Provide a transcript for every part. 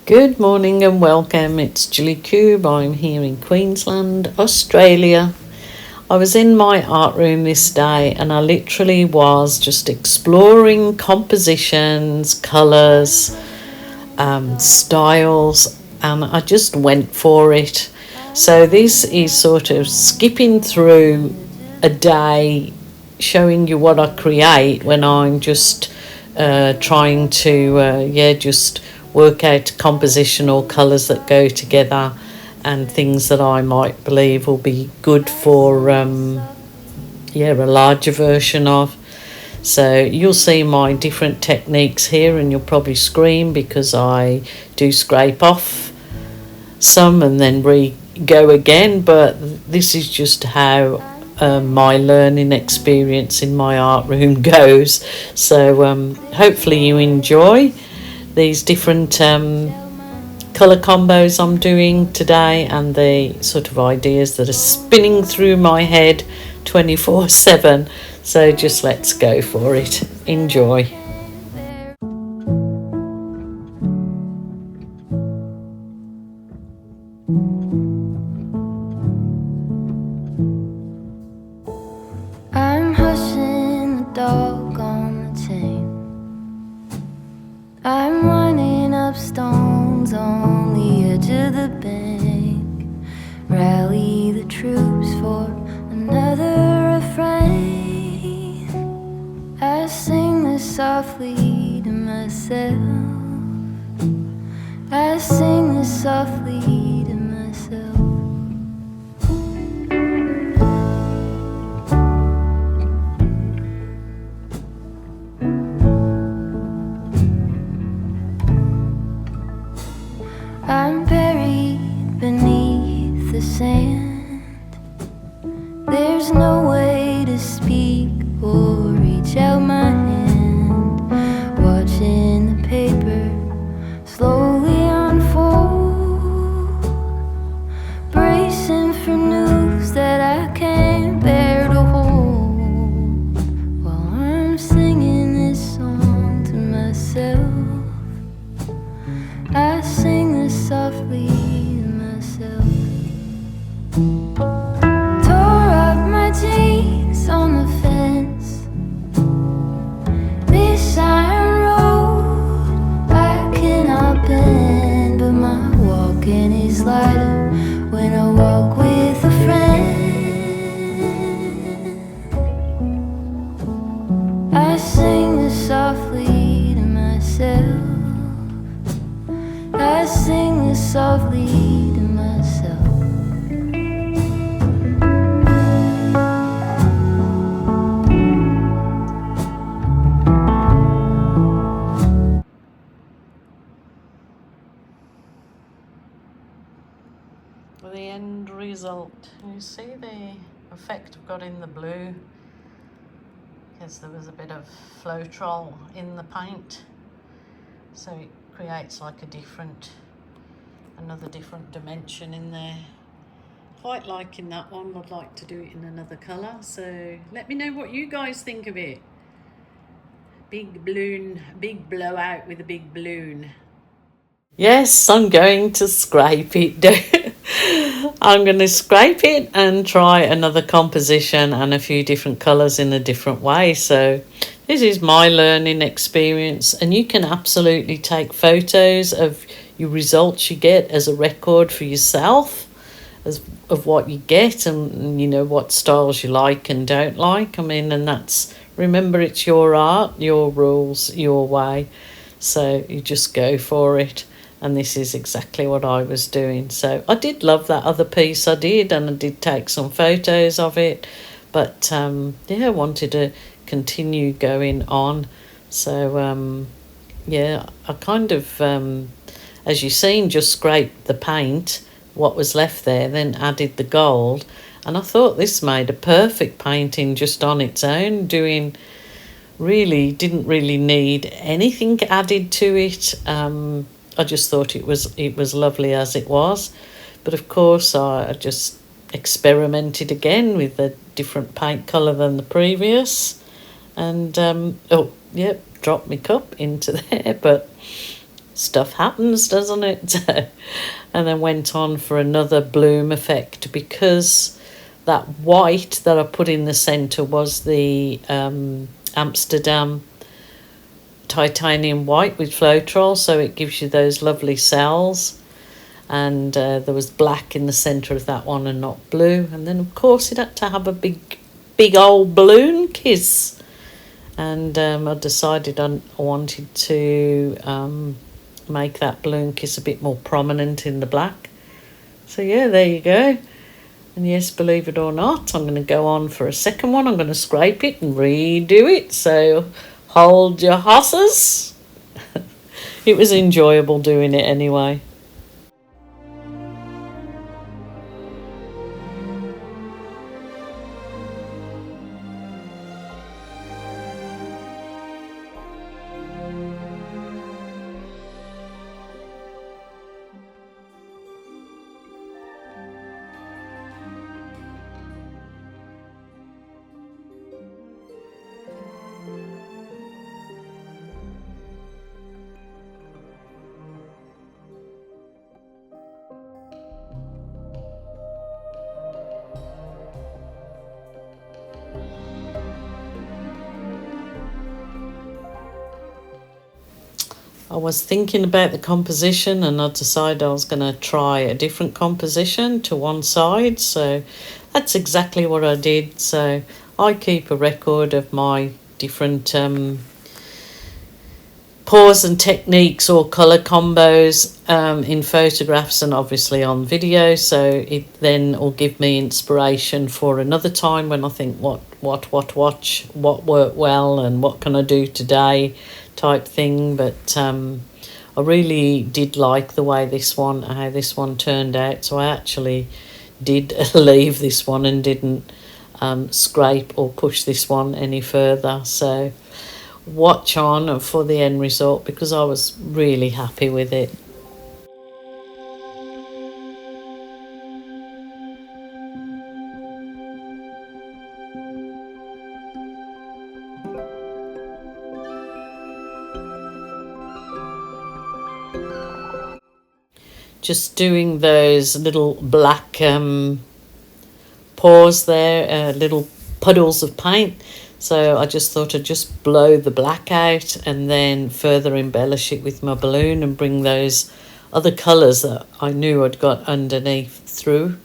Good morning and welcome. It's Julie Cube. I'm here in Queensland, Australia. I was in my art room this day and I literally was just exploring compositions, colours, styles, and I just went for it. So this is sort of skipping through a day, showing you what I create when I'm just trying to just work out compositional colours that go together and things that I might believe will be good for a larger version of. So you'll see my different techniques here, and you'll probably scream because I do scrape off some and then go again, but this is just how my learning experience in my art room goes. So hopefully you enjoy these different colour combos I'm doing today and the sort of ideas that are spinning through my head 24/7. So just let's go for it. Enjoy. I'm hushing the dog on the chain. I'm running up stones on the edge of the bank. Rally the troops for another refrain. I sing this softly to myself. I sing this softly to myself. I'm buried beneath the sand. There's no way to speak or reach out my hand. Watching the paper slowly unfold, bracing for news that I can't bear to hold, while I'm singing this song to myself. I sing this softly to myself. Tore up my jeans on the fence. This iron road I cannot bend, but my walking is lighter when I walk with a friend. I sing this softly to myself. I sing this softly to myself. The end result. You see the effect I've got in the blue, because there was a bit of floetrol in the paint, so it creates like another different dimension in there. Quite liking that one. I'd like to do it in another colour, so let me know what you guys think of it. Big balloon, big blowout with a big balloon. Yes, I'm going to scrape it. I'm going to scrape it and try another composition and a few different colours in a different way. So this is my learning experience, and you can absolutely take photos of your results you get as a record for yourself, of what you get, and you know what styles you like and don't like. I mean, and that's, remember, it's your art, your rules, your way, so you just go for it. And this is exactly what I was doing. So I did love that other piece I did, and I did take some photos of it, but I wanted to continue going on. So I kind of, as you've seen, just scraped the paint, what was left there, then added the gold, and I thought this made a perfect painting just on its own. Didn't really need anything added to it. I just thought it was lovely as it was, but of course I just experimented again with a different paint colour than the previous, and dropped my cup into there, but stuff happens, doesn't it? And then went on for another bloom effect, because that white that I put in the centre was the Amsterdam titanium white with Floetrol, so it gives you those lovely cells. And there was black in the centre of that one and not blue. And then of course it had to have a big old balloon kiss. And I decided I wanted to make that balloon kiss a bit more prominent in the black. So yeah, there you go. And yes, believe it or not, I'm going to go on for a second one. I'm going to scrape it and redo it. So hold your horses. It was enjoyable doing it anyway. I was thinking about the composition, and I decided I was going to try a different composition to one side. So that's exactly what I did. So I keep a record of my different pours and techniques or colour combos in photographs and obviously on video. So it then will give me inspiration for another time when I think what worked well and what can I do today type thing. But I really did like the way how this one turned out. So I actually did leave this one and didn't scrape or push this one any further. So watch on for the end result, because I was really happy with it. Just doing those little black pours there, little puddles of paint. So I just thought I'd just blow the black out and then further embellish it with my balloon and bring those other colours that I knew I'd got underneath through.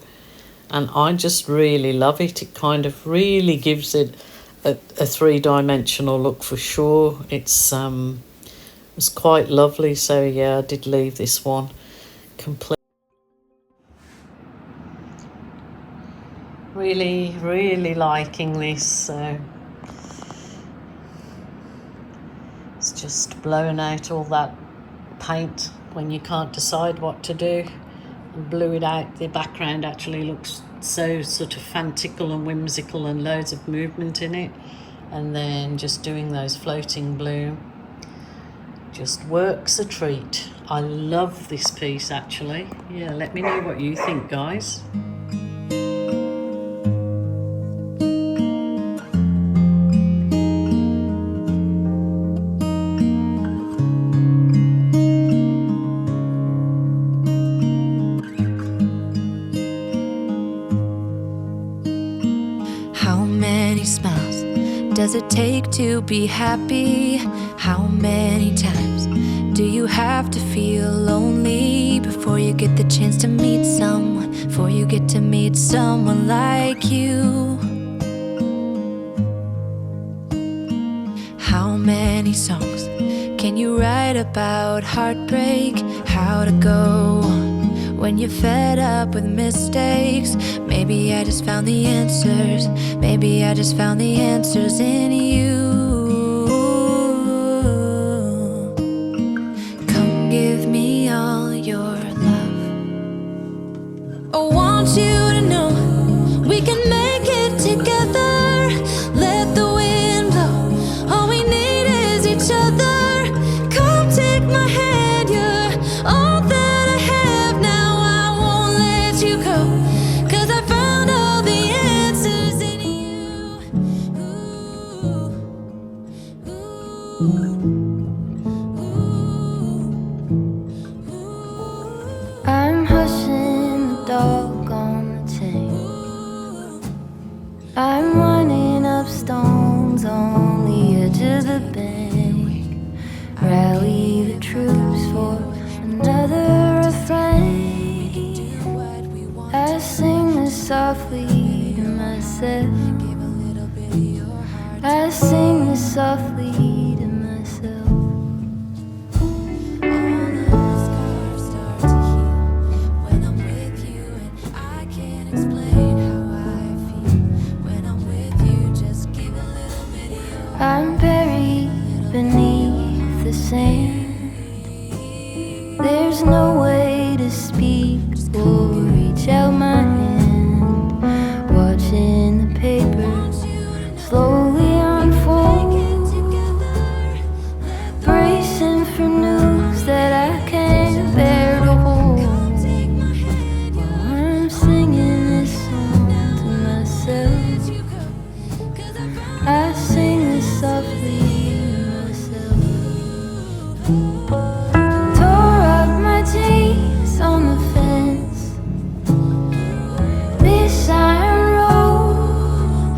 And I just really love it. It kind of really gives it a three-dimensional look for sure. It was quite lovely. So yeah, I did leave this one complete. Really liking this. So it's just blowing out all that paint when you can't decide what to do, and blew it out. The background actually looks so sort of fantastical and whimsical and loads of movement in it. And then just doing those floating bloom just works a treat. I love this piece actually. Yeah, let me know what you think, guys. How many smiles does it take to be happy? How many times do you have to feel lonely before you get the chance to meet someone? Before you get to meet someone like you? How many songs can you write about heartbreak? How to go on when you're fed up with mistakes? Maybe I just found the answers. Maybe I just found the answers in you. Come give me all your love. I want you to know we can make it together. Let the wind blow. All we need is each other. Come take my hand. You're all that I have now. I won't let you go, 'cause I found all the answers in you. Ooh. softly to myself. I sing this softly to myself. All the scars start to heal when I'm with you, and I can't explain how I feel when I'm with you. Just give a little bit of your. I'm buried beneath the sand. There's no way to speak or reach out my hand. Watching the paper slowly unfold, bracing for news that I can't bear to hold. While I'm singing this song to myself, I sing this softly to myself. Tore up my jeans on the fence. This iron road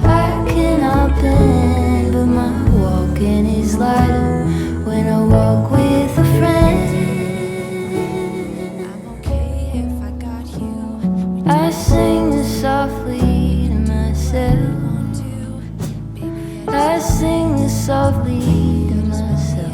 I cannot bend, but my walking is lighter when I walk with a friend. I'm okay if I got you. I sing this softly to myself. I sing this softly to myself.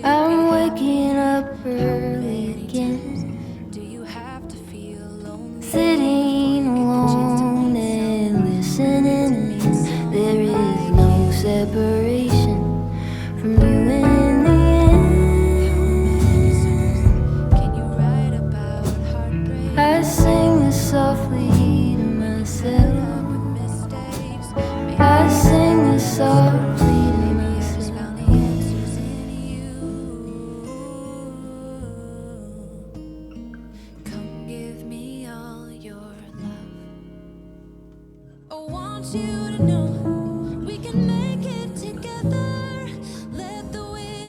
I'm waking up early again, sitting alone and listening. There is no separation from you in the end. I sing this softly to myself. I sing this softly to myself. Come give me all your love. I want you